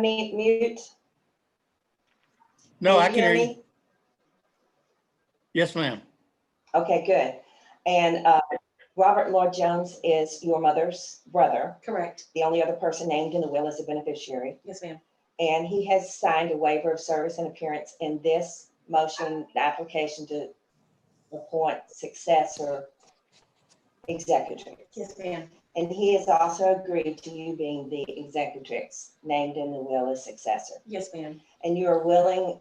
mute? No, I you can hear hear you. me? Yes, ma'am. Okay, good. And Robert Lloyd Jones is your mother's brother. Correct. The only other person named in the will is a beneficiary. Yes, ma'am. And he has signed a waiver of service and appearance in this motion, the application to appoint successor executor. Yes, ma'am. And he has also agreed to you being the executrix named in the will as successor. Yes, ma'am. And you are willing,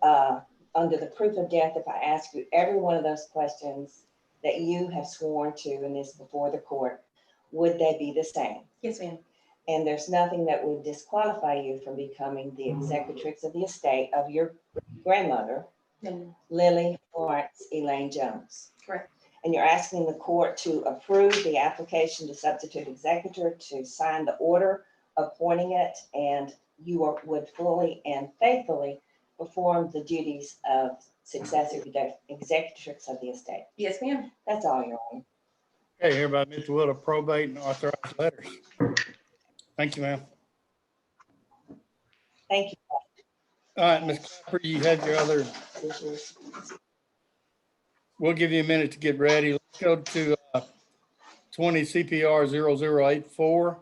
under the proof of death, if I ask you every one of those questions that you have sworn to in this before the court, would they be the same? Yes, ma'am. And there's nothing that would disqualify you from becoming the executrix of the estate of your grandmother, No. Lily Florence Elaine Jones. Correct. And you're asking the court to approve the application to substitute executor, to sign the order appointing it, and you would fully and faithfully perform the duties of successor executrix of the estate. Yes, ma'am. That's all, Your Honor. Okay, hereby admit the will to probate and authorize letters. Thank you, ma'am. Thank you. All right, Ms. Clapper, you have your other, we'll give you a minute to get ready. Let's go to 20 CPR 0084.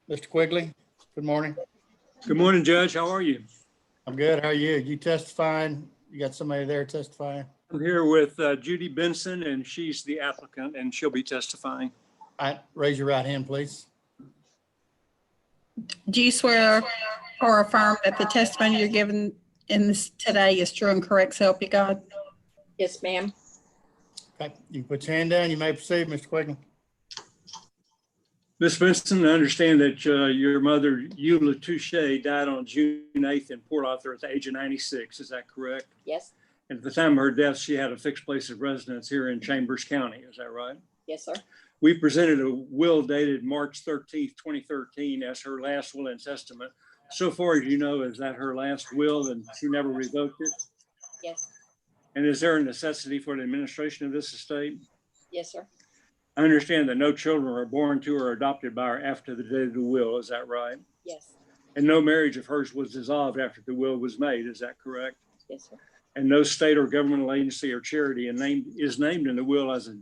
Mr. Quigley, good morning. Good morning, Judge. How are you? I'm good. How are you? You testifying? You got somebody there testifying? I'm here with Judy Benson, and she's the applicant, and she'll be testifying. All right, raise your right hand, please. Do you swear or affirm that the testimony you're giving in this today is true and correct, so help you God? Yes, ma'am. Okay, you can put your hand down. You may proceed, Mr. Quigley. Ms. Benson, I understand that your mother, Eula Touche, died on June 8th in Port Arthur at the age of 96. Is that correct? Yes. And at the time of her death, she had a fixed place of residence here in Chambers County. Is that right? Yes, sir. We presented a will dated March 13th, 2013 as her last will and testament. So far as you know, is that her last will and she never revoked it? Yes. And is there a necessity for the administration of this estate? Yes, sir. I understand that no children are born to or adopted by her after the date of the will. Is that right? Yes. And no marriage of hers was dissolved after the will was made. Is that correct? Yes, sir. And no state or governmental agency or charity is named in the will as a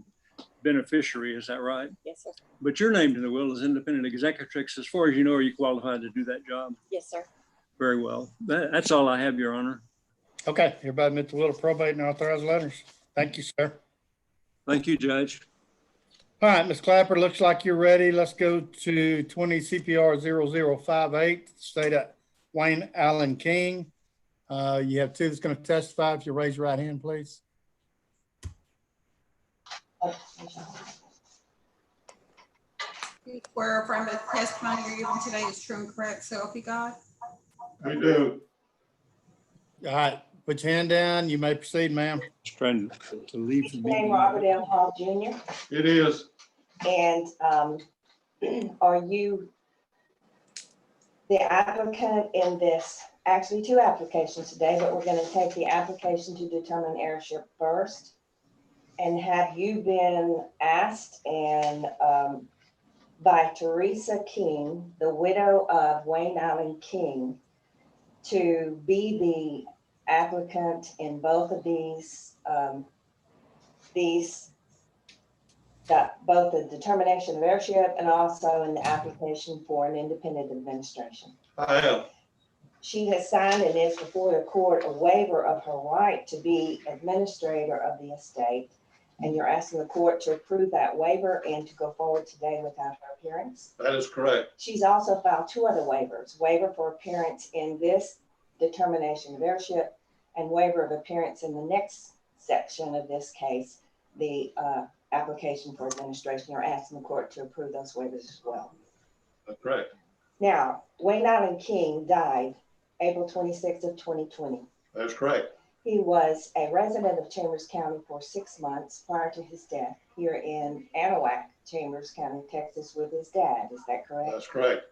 beneficiary. Is that right? Yes, sir. But you're named in the will as independent executrix. As far as you know, are you qualified to do that job? Yes, sir. Very well. That's all I have, Your Honor. Okay, hereby admit the will to probate and authorize letters. Thank you, sir. Thank you, Judge. All right, Ms. Clapper, looks like you're ready. Let's go to 20 CPR 0058, state of Wayne Allen King. You have two that's going to testify. If you raise your right hand, please. Oh, Do you swear or affirm that the testimony you're giving today is true and correct, so help you God? I do. All right, put your hand down. You may proceed, ma'am. Just trying to leave. Is your name Robert L. Hall Jr.? It is. And are you the applicant in this, actually two applications today, but we're going to take the application to determine heirship first. And have you been asked and by Teresa King, the widow of Wayne Allen King, to be the applicant in both of both the determination of heirship and also in the application for an independent administration? I am. She has signed and is before the court a waiver of her right to be administrator of the estate. And you're asking the court to approve that waiver and to go forward today without her appearance. That is correct. She's also filed two other waivers, waiver for appearance in this determination of heirship and waiver of appearance in the next section of this case, the application for administration. You're asking the court to approve those waivers as well. That's correct. Now, Wayne Allen King died April 26th of 2020. That is correct. He was a resident of Chambers County for 6 months prior to his death here in Anahuac, Chambers County, Texas, with his dad. Is that correct? That's correct.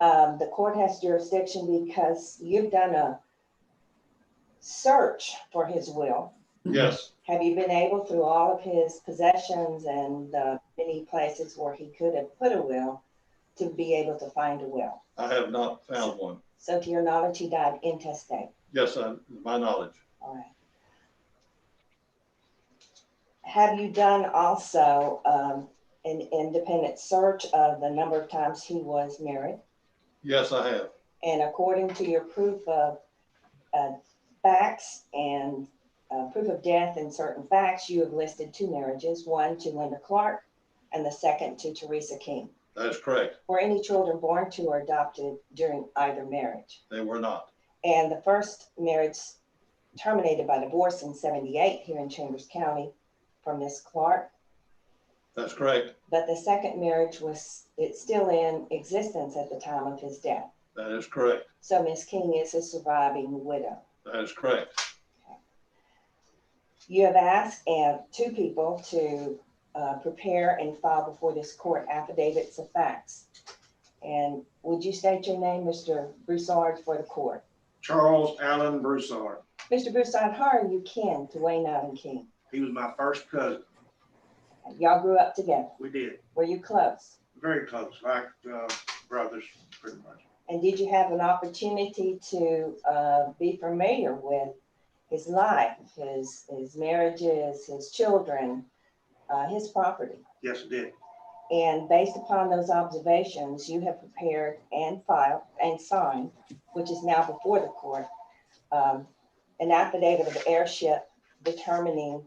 The court has jurisdiction because you've done a search for his will. Yes. Have you been able, through all of his possessions and many places where he could have put a will, to be able to find a will? I have not found one. So to your knowledge, he died intestate. Yes, my knowledge. All right. Have you done also an independent search of the number of times he was married? Yes, I have. And according to your proof of facts and proof of death and certain facts, you have listed 2 marriages, one to Linda Clark and the second to Teresa King. That is correct. Were any children born to or adopted during either marriage? They were not. And the first marriage terminated by divorce in 78 here in Chambers County from Miss Clark. That's correct. But the second marriage it's still in existence at the time of his death. That is correct. So Miss King is a surviving widow. That is correct. You have asked 2 people to prepare and file before this court affidavits of facts. And would you state your name, Mr. Broussard, for the court? Charles Allen Broussard. Mr. Broussard, how are you kin to Wayne Allen King? He was my first cousin. Y'all grew up together. We did. Were you close? Very close, like brothers, pretty much. And did you have an opportunity to be familiar with his life, his marriages, his children, his property? Yes, I did. And based upon those observations, you have prepared and filed and signed, which is now before the court, an affidavit of heirship determining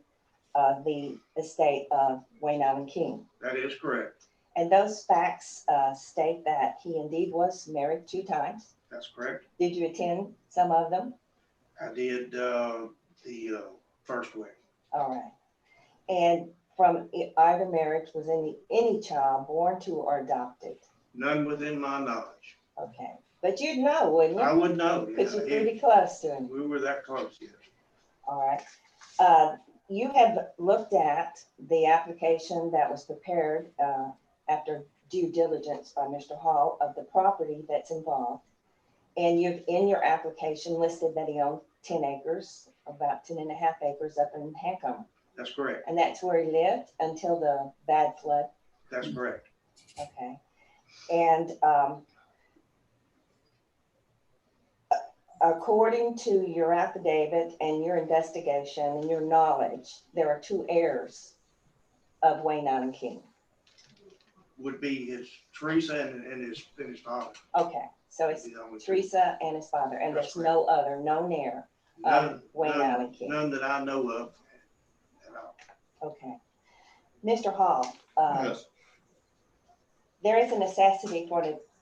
the estate of Wayne Allen King. That is correct. And those facts state that he indeed was married 2 times. That's correct. Did you attend some of them? I did the first wedding. All right. And from either marriage, was any child born to or adopted? None within my knowledge. Okay. But you'd know, wouldn't you? I would know. Because you're Yeah, pretty close to him. we were that close, yes. All right. You have looked at the application that was prepared after due diligence by Mr. Hall of the property that's involved. And you've, in your application, listed that he owned 10 acres, about 10 and a half acres up in Hancombe. That's correct. And that's where he lived until the bad flood. That's correct. Okay. And according to your affidavit and your investigation and your knowledge, there are 2 heirs of Wayne Allen King. Would be his Teresa and his father. Okay, so it's The only two. Teresa and his father, and That's there's no other, no near Wayne Allen King. None that I know of at all. Okay. Mr. Hall, Yes. there is a necessity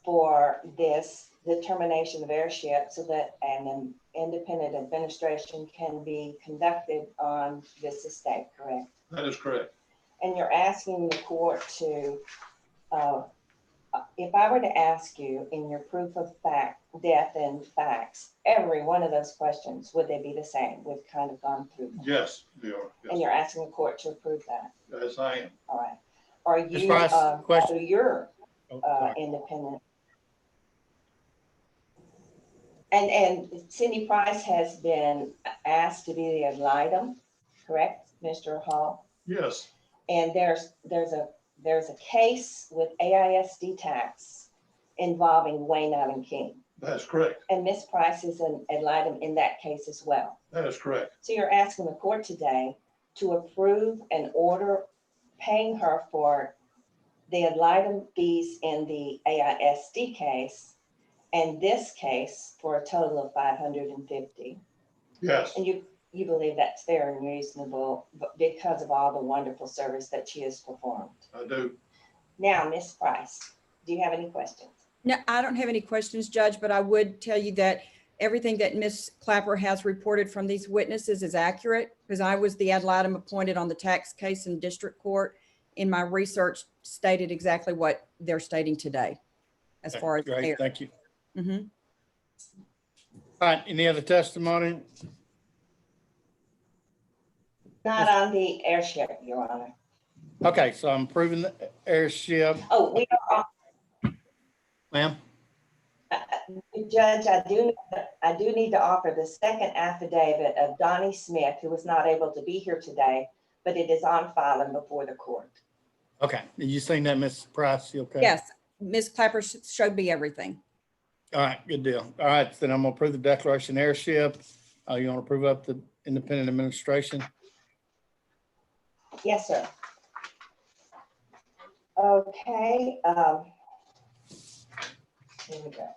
for this determination of heirship so that an independent administration can be conducted on this estate, correct? That is correct. And you're asking the court to, if I were to ask you in your proof of fact, death and facts, every one of those questions, would they be the same? We've kind of gone through them. Yes, they are. And Yes. you're asking the court to approve that. Yes, I am. All right. Are Ms. you, Price, question. so you're Oh, sorry. independent? And Cindy Price has been asked to be the ad litem, correct, Mr. Hall? Yes. And there's a case with AISD tax involving Wayne Allen King. That's correct. And Miss Price is an ad litem in that case as well. That is correct. So you're asking the court today to approve an order paying her for the ad litem fees in the AISD case and this case for a total of $550. Yes. And you believe that's fair and reasonable because of all the wonderful service that she has performed. I do. Now, Miss Price, do you have any questions? No, I don't have any questions, Judge, but I would tell you that everything that Ms. Clapper has reported from these witnesses is accurate because I was the ad litem appointed on the tax case in district court. In my research stated exactly what they're stating today as far as. Great, thank you. Mhm. All right, any other testimony? Not on the airship, Your Honor. Okay, so I'm approving the heirship. Oh, we are, Ma'am? Judge, I do need to offer the second affidavit of Donnie Smith, who was not able to be here today, but it is on file and before the court. Okay, you seen that, Ms. Price? You okay? Yes, Ms. Clapper showed me everything. All right, good deal. All right, then I'm gonna approve the declaration of heirship. You want to approve up the independent administration? Yes, sir. Okay, here we go.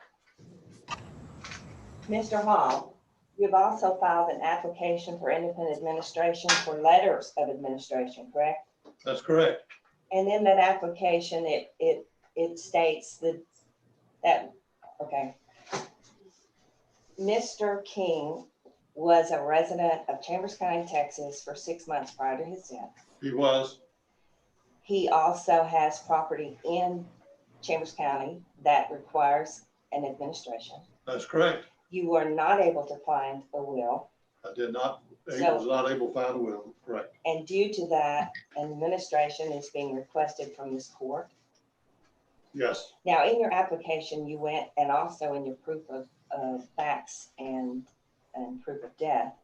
Mr. Hall, you've also filed an application for independent administration for letters of administration, correct? That's correct. And in that application, it states that, okay. Mr. King was a resident of Chambers County, Texas for 6 months prior to his death. He was. He also has property in Chambers County that requires an administration. That's correct. You were not able to find a will, I did not, he So- was not able to find a will. Correct. and due to that, an administration is being requested from this court. Yes, Now, in your application, you went, and also in your proof of facts and proof of death,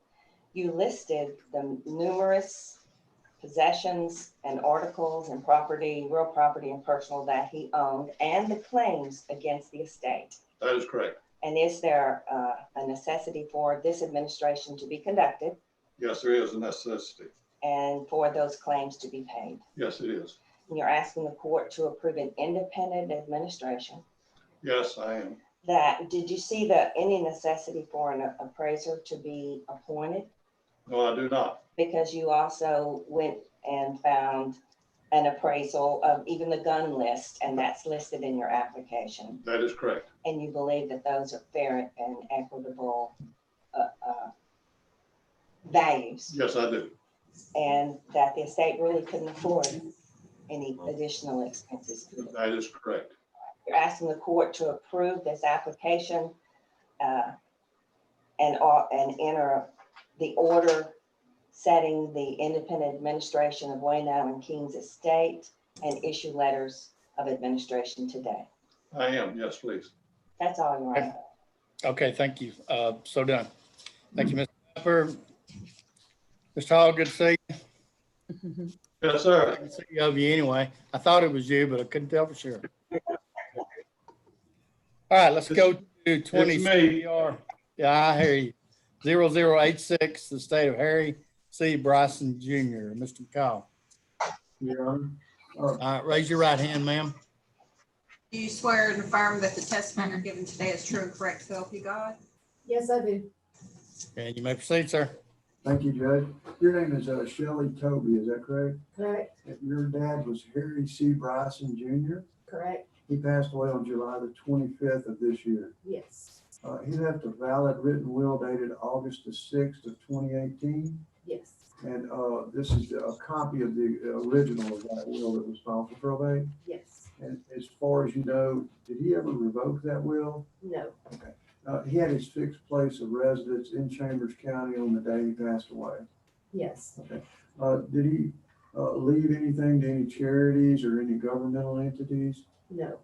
you listed the numerous possessions and articles and property, real property and personal that he owned, and the claims against the estate. that is correct. And is there a necessity for this administration to be conducted Yes, there is a necessity. and for those claims to be paid? Yes, it is. And you're asking the court to approve an independent administration. Yes, I am. Did you see any necessity for an appraiser to be appointed? No, I do not. Because you also went and found an appraisal of even the gun list, and that's listed in your application. That is correct. And you believe that those are fair and equitable values, Yes, I do. and that the estate really couldn't afford any additional expenses. That is correct. You're asking the court to approve this application and enter the order setting the independent administration of Wayne Allen King's estate and issue letters of administration today. I am. Yes, please. That's all, Your Honor. Okay, thank you. So done. Thank you, Mr. Clapper. Mr. Hall, good to see you. Yes, sir. Good to see you of you anyway. I thought it was you, but I couldn't tell for sure. All right, let's go to 20 me. CPR. Yeah, I hear you. 0086, the state of Harry C. Bryson Jr., Mr. McCall. Your Honor. All right, raise your right hand, ma'am. Do you swear and affirm that the testimony you're giving today is true and correct, so help you God? Yes, I do. And you may proceed, sir. Thank you, Judge. Your name is Shelley Toby, is that correct? Correct, And your dad was Harry C. Bryson Jr. correct. He passed away on July the 25th of this year. Yes, He left a valid written will dated August the 6th of 2018. yes, And this is a copy of the original of that will that was filed for probate. yes. And as far as you know, did he ever revoke that will? No, He had his fixed place of residence in Chambers County on the day he passed away. yes, Did he leave anything to any charities or any governmental entities? no,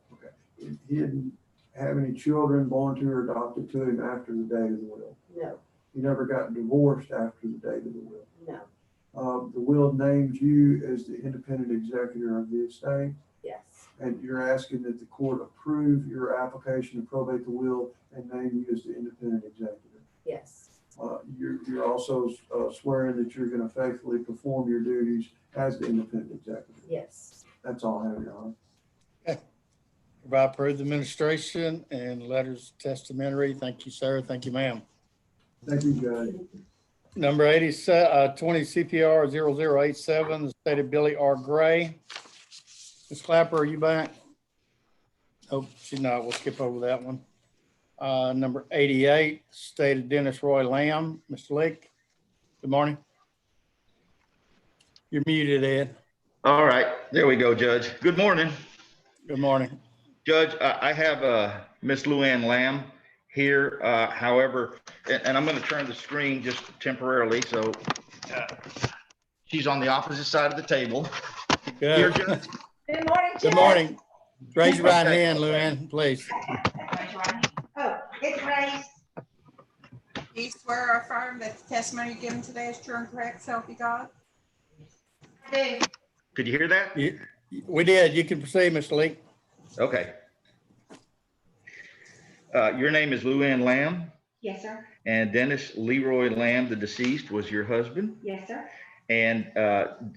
He didn't have any children born to or adopted to him after the date of the will. no, He never got divorced after the date of the will. no, The will named you as the independent executor of the estate, yes, and you're asking that the court approve your application to probate the will and name you as the independent executor. yes, You're also swearing that you're going to faithfully perform your duties as the independent executor. yes. That's all I have, Your Honor. Provide approved administration and letters testamentary. Thank you, sir. Thank you, ma'am. Thank you, Judge. Number 20 CPR 0087, the state of Billy R. Gray. Ms. Clapper, are you back? Oh, she's not. We'll skip over that one. Number 88, state of Dennis Roy Lamb. Mr. Leake, good morning. You're muted, Ed. All right, there we go, Judge. Good morning, Good morning. Judge. I have Miss Luann Lamb here. However, and I'm going to turn the screen just temporarily, so she's on the opposite side of the table. Here, Good. Judge. Good morning, Good morning. Raise your right hand, Luann, please. Oh, it's raised. Do you swear or affirm that the testimony you're giving today is true and correct, so help you God? I do. Could you hear that? We did. You can proceed, Mr. Leake. Okay. Your name is Luann Lamb, Yes, sir. and Dennis Leroy Lamb, the deceased, was your husband. Yes, sir. And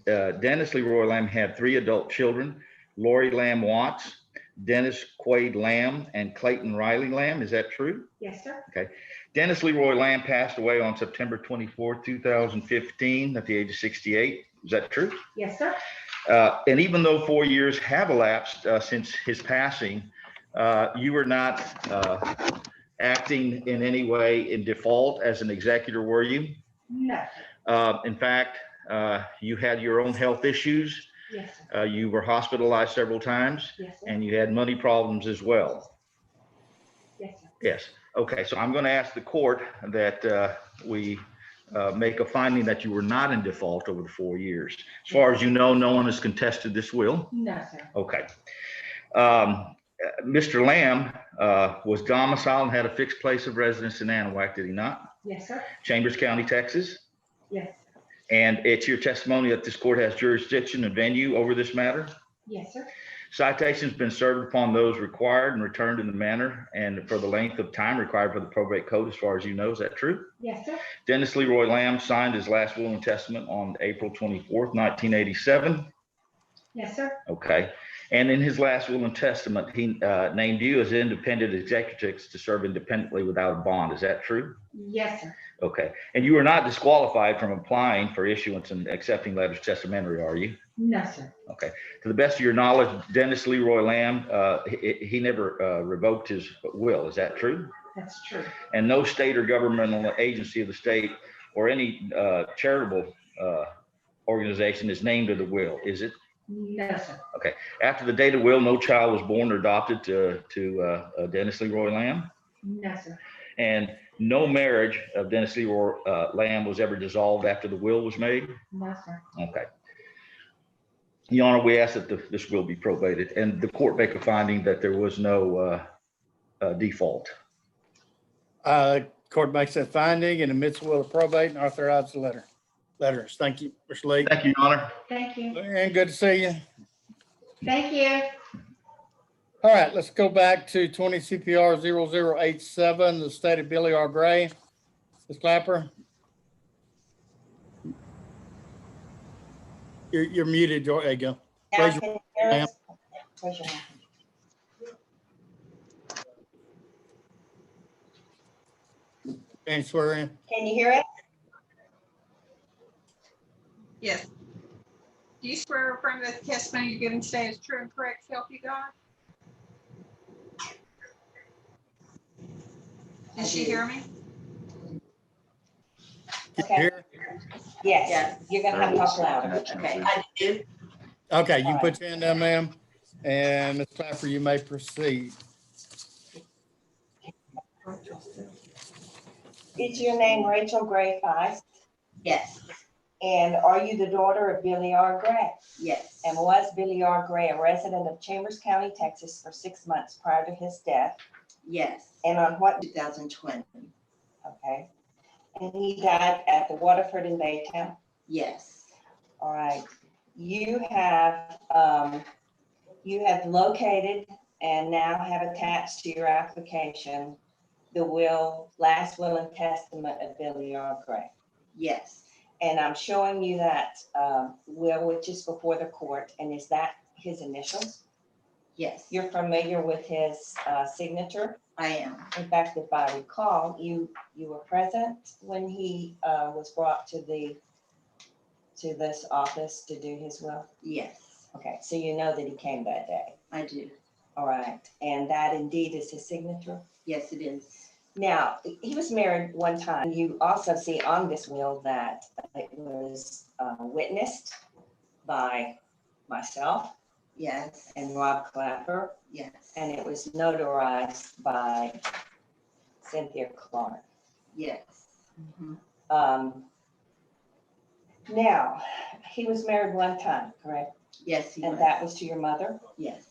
Dennis Leroy Lamb had 3 adult children, Lori Lamb Watts, Dennis Quaid Lamb, and Clayton Riley Lamb. Is that true? Yes, sir. Okay. Dennis Leroy Lamb passed away on September 24th, 2015 at the age of 68. Is that true? Yes, sir. And even though 4 years have elapsed since his passing, you were not acting in any way in default as an executor, were you? No. In fact, you had your own health issues. Yes, sir. You were hospitalized several times, Yes, sir. and you had money problems as well. Yes, sir. Yes. Okay. So I'm going to ask the court that we make a finding that you were not in default over the 4 years. As far as you know, no one has contested this will. No, sir. Okay. Mr. Lamb was domiciled and had a fixed place of residence in Anahuac, did he not? Yes, sir. Chambers County, Texas. Yes. And it's your testimony that this court has jurisdiction and venue over this matter. Yes, sir. Citation's been served upon those required and returned in the manner and for the length of time required for the probate code, as far as you know. Is that true? Yes, sir. Dennis Leroy Lamb signed his last will and testament on April 24th, 1987. Yes, sir. Okay. And in his last will and testament, he named you as independent executors to serve independently without a bond. Is that true? Yes, sir. Okay. And you are not disqualified from applying for issuance and accepting letters testamentary, are you? No, sir. Okay. To the best of your knowledge, Dennis Leroy Lamb, he never revoked his will. Is that true? That's true. And no state or governmental agency of the state or any charitable organization is named to the will, is it? No, sir. Okay. After the date of will, no child was born or adopted to Dennis Leroy Lamb. No, sir. And no marriage of Dennis Leroy Lamb was ever dissolved after the will was made. No, sir. Okay. Your Honor, we ask that this will be probated and the court make a finding that there was no default. Court makes that finding and admits will of probate and authorizes the letters. Thank you, Mr. Lee. Thank you, Your Honor. Thank you. And good to see you. Thank you. All right, let's go back to 20 CPR 0087, the state of Billy R. Gray. Ms. Clapper? You're muted, George. There you go. Now, Raise can you hear us? Raise your hand. And swear in. Can you hear it? Yes. Do you swear or affirm that the testimony you're giving today is true and correct, so help you God? Did she hear me? Can you Okay. hear? Yes, you're gonna have to talk louder. Okay, I do. Okay, you can put your hand down, ma'am. And Ms. Clapper, you may proceed. Is your name Rachel Gray Feist? Yes. And are you the daughter of Billy R. Gray? Yes. And was Billy R. Gray a resident of Chambers County, Texas for 6 months prior to his death? Yes. And on what, 2020. okay. And he died at the Waterford in Baytown? Yes. All right. You have located and now have attached to your application the last will and testament of Billy R. Gray. Yes. And I'm showing you that will, which is before the court, and is that his initials? Yes. You're familiar with his signature? I am. In fact, if I recall, you were present when he was brought to this office to do his will? Yes, Okay, so you know that he came that day. I do. All right, and that indeed is his signature? Yes, it is. Now, he was married one time. You also see on this will that it was witnessed by myself Yes. and Rob Clapper, Yes. and it was notarized by Cynthia Clark. Yes. Now, he was married one time, correct? Yes, he And was. that was to your mother, Yes.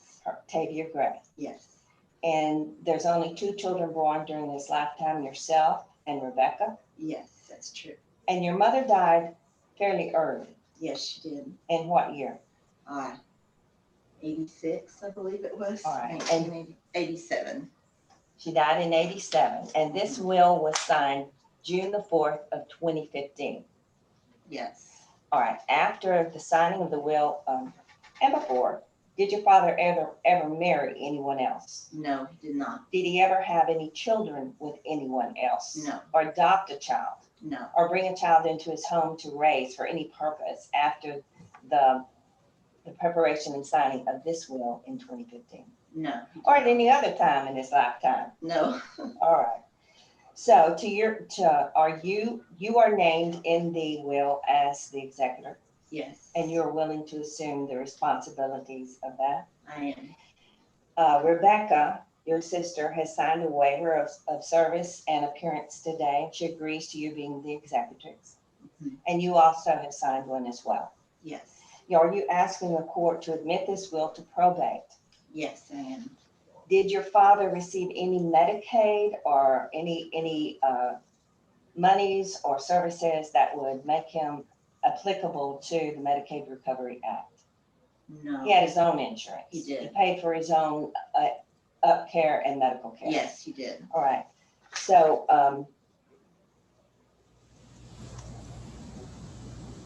Tavia Gray. Yes. And there's only 2 children born during this lifetime, yourself and Rebecca. Yes, that's true. And your mother died fairly early. Yes, she did. In what year? 86, I believe it was. All right. 1987. She died in 87, and this will was signed June the 4th of 2015. Yes. All right, after the signing of the will, and before, did your father ever marry anyone else? No, he did not. Did he ever have any children with anyone else? No. Or adopt a child? No. Or bring a child into his home to raise for any purpose after the preparation and signing of this will in 2015? No. Or at any other time in his lifetime? No. All right. So you are named in the will as the executor, Yes. and you're willing to assume the responsibilities of that? I am. Rebecca, your sister, has signed a waiver of service and appearance today. She agrees to you being the executrix. Mhm. And you also have signed one as well. Yes. Are you asking the court to admit this will to probate? Yes, I am. Did your father receive any Medicaid or any monies or services that would make him applicable to the Medicaid Recovery Act? No. He had his own insurance. He did. He paid for his own up care and medical care. Yes, he did. All right. So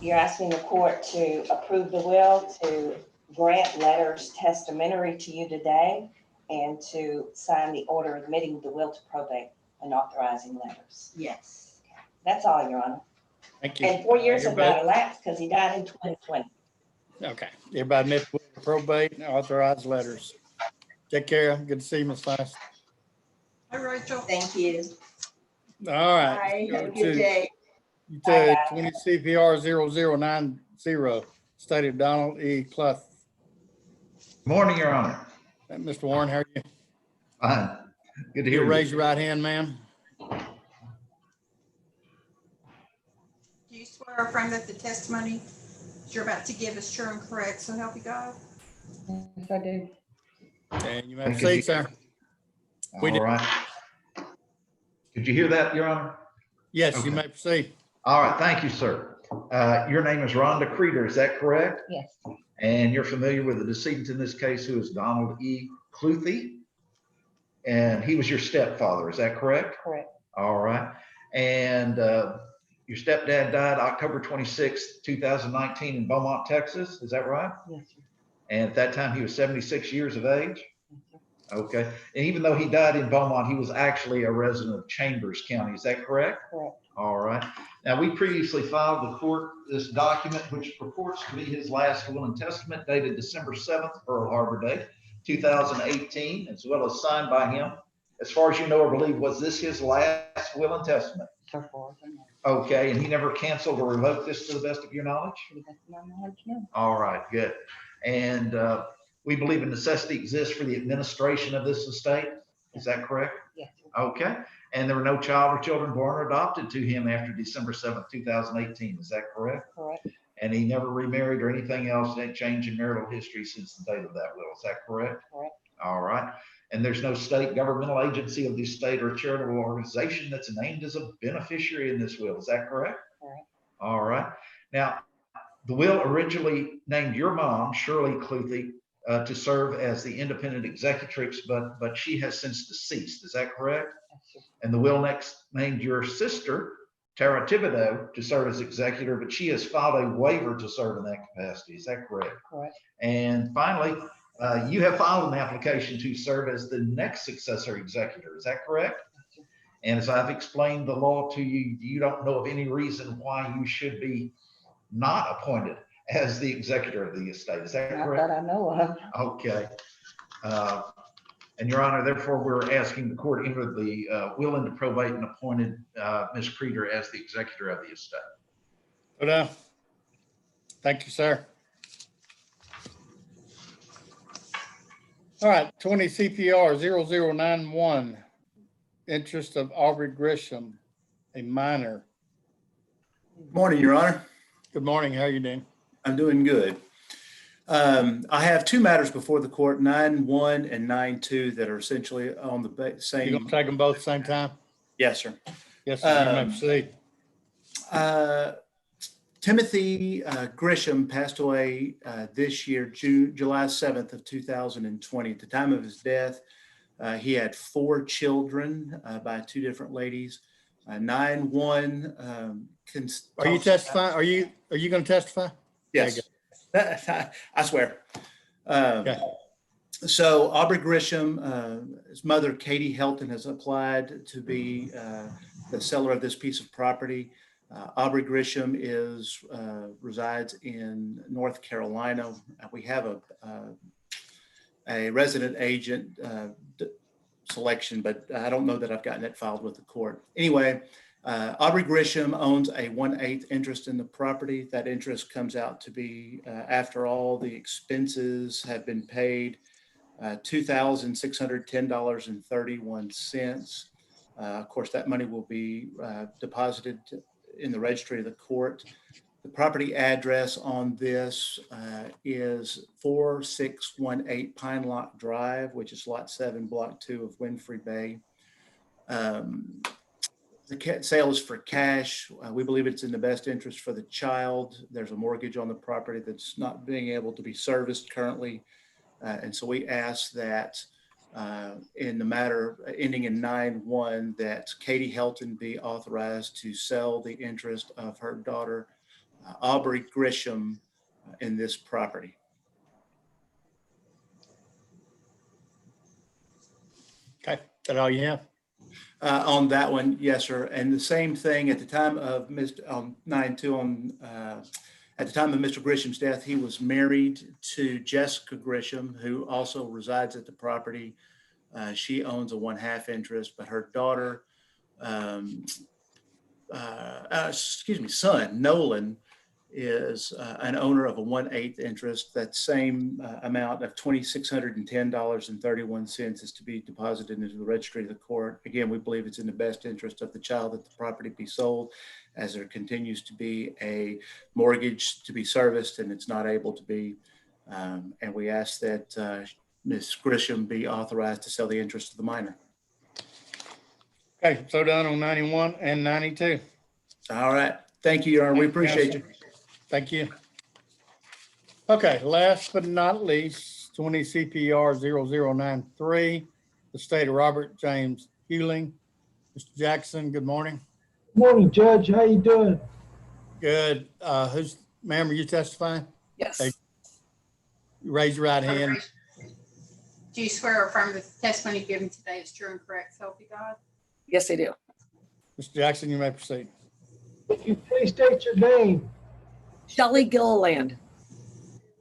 you're asking the court to approve the will, to grant letters testamentary to you today, and to sign the order admitting the will to probate and authorizing letters. Yes. That's all, Your Honor. Thank you. And 4 years have Everybody- not elapsed because he died in 2020. Okay, everybody admit will to probate and authorize letters. Take care. Good to see you, Ms. Feist. Hi, Rachel. Thank you. All right. Bye. let's Have a go good to- day. To 20 CPR 0090, state of Donald E. Clough. Morning, Your Honor. Mr. Warren, how are you? Fine. Good to You hear raise you. your right hand, ma'am. Do you swear or affirm that the testimony you're about to give is true and correct, so help you God? Yes, I do. And you may Thank you. proceed, sir. We All did- right. Did you hear that, Your Honor? Yes, you Okay. may proceed. All right, thank you, sir. Your name is Rhonda Creeder, is that correct? Yes. And you're familiar with the decedent in this case, who is Donald E. Clough? And he was your stepfather, is that correct? Correct. All right. And your stepdad died October 26, 2019 in Beaumont, Texas, is that right? Yes, sir. And at that time, he was 76 years of age? Yes, sir. Okay. And even though he died in Beaumont, he was actually a resident of Chambers County, is that correct? Correct. All right. Now, we previously filed with court this document, which purports to be his last will and testament dated December 7th, Pearl Harbor Day, 2018, as well as signed by him. As far as you know or believe, was this his last will and testament? So far, so no. Okay, and he never canceled or revoked this to the best of your knowledge? To the best of my knowledge, no. All right, good. And we believe a necessity exists for the administration of this estate. Is that correct? Yes, sir. Okay. And there were no child or children born or adopted to him after December 7th, 2018. Is that correct? Correct. And he never remarried or anything else, that change in marital history since the date of that will. Is that correct? Correct. All right. And there's no state governmental agency of the state or charitable organization that's named as a beneficiary in this will. Is that correct? Correct. All right. Now, the will originally named your mom, Shirley Clough, to serve as the independent executrix, but she has since deceased. Is that correct? Yes, sir. And the will next named your sister, Tara Thibodeau, to serve as executor, but she has filed a waiver to serve in that capacity. Is that correct? Correct. And finally, you have filed an application to serve as the next successor executor. Is that correct? Yes, sir. And as I've explained the law to you, you don't know of any reason why you should be not appointed as the executor of the estate. Is that Not correct? that I know of. Okay. And Your Honor, therefore, we're asking the court enter the will into probate and appointed Ms. Creeder as the executor of the estate. Go down. Thank you, sir. All right, 20 CPR 0091, interest of Aubrey Grisham, a minor. Morning, Your Honor. Good morning. How are you doing? I'm doing good. I have two matters before the court, 9-1 and 9-2, that are essentially on the You gonna same. take them both at the same time? Yes, sir. Yes, sir. You may proceed. Timothy Grisham passed away this year, July 7th of 2020. At the time of his death, He had 4 children by 2 different ladies. 9-1. Are you testifying? Are you going to testify? Yes. I swear. Okay. So Aubrey Grisham, his mother, Katie Helton, has applied to be the seller of this piece of property. Aubrey Grisham resides in North Carolina. We have a resident agent selection, but I don't know that I've gotten it filed with the court. Anyway, Aubrey Grisham owns a 1/8 interest in the property. That interest comes out to be, after all the expenses have been paid, $2,610.31. Of course, that money will be deposited in the registry of the court. The property address on this is 4618 Pine Lock Drive, which is Lot 7, Block 2 of Winfrey Bay. The sale is for cash. We believe it's in the best interest for the child. There's a mortgage on the property that's not being able to be serviced currently. And so we ask that in the matter ending in 9-1, that Katie Helton be authorized to sell the interest of her daughter, Aubrey Grisham, in this property. Okay, is that all you have? On that one, yes, sir. And the same thing at the time of Mr. 9-2 at the time of Mr. Grisham's death, he was married to Jessica Grisham, who also resides at the property. She owns a 1/2 interest, but her daughter, son, Nolan, is an owner of a 1/8 interest. That same amount of $2,610.31 is to be deposited into the registry of the court. Again, we believe it's in the best interest of the child that the property be sold, as there continues to be a mortgage to be serviced and it's not able to be. And we ask that Ms. Grisham be authorized to sell the interest of the minor. Okay, so done on 91 and 92. All right. Thank you, Your Honor. We appreciate you. Thank you. Okay, last but not least, 20 CPR 0093, the state of Robert James Hewling. Mr. Jackson, good morning. Good morning, Judge. How you doing? Good. Ma'am, are you testifying? Yes. Hey, raise your right hand. Do you swear or affirm that the testimony given today is true and correct, so help you God? Yes, I do. Mr. Jackson, you may proceed. If you please state your name. Shelley Gilliland.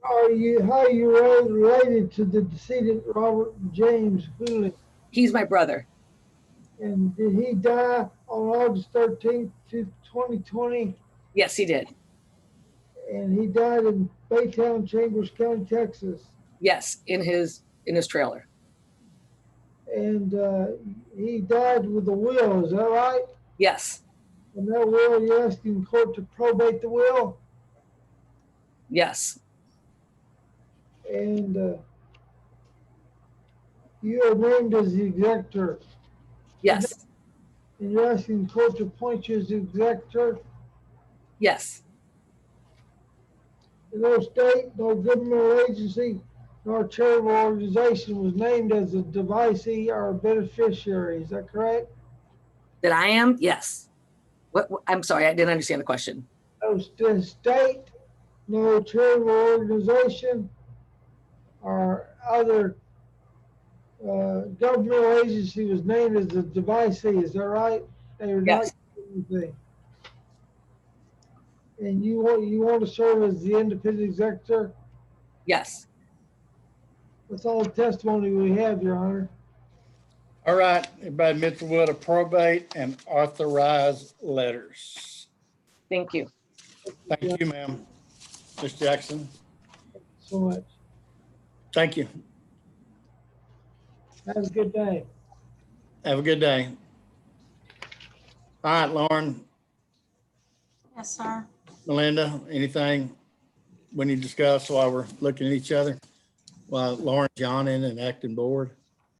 How are you related to the decedent Robert James Hewling? He's my brother. And did he die on August 13th, 2020? Yes, he did. And he died in Baytown, Chambers County, Texas. Yes, in his trailer. And he died with a will, is that right? Yes. And that will, you're asking court to probate the will? Yes. And you are named as the executor. Yes. And you're asking court to appoint you as the executor? Yes. No state, no governmental agency, nor charitable organization was named as a devicee or beneficiary. Is that correct? That I am? Yes. What? I'm sorry, I didn't understand the question. No state, no charitable organization, or other governmental agency was named as a devicee. Is that right? They were Yes. not anything. And you want to serve as the independent executor? Yes. That's all the testimony we have, Your Honor. All right, everybody admit the will to probate and authorize letters. Thank you. Thank you, ma'am. Mr. Jackson, Thank you so much. thank you. Have a good day. Have a good day. All right, Lauren, Yes, sir. Melinda, anything we need to discuss while we're looking at each other? While Lauren's yawning and acting bored?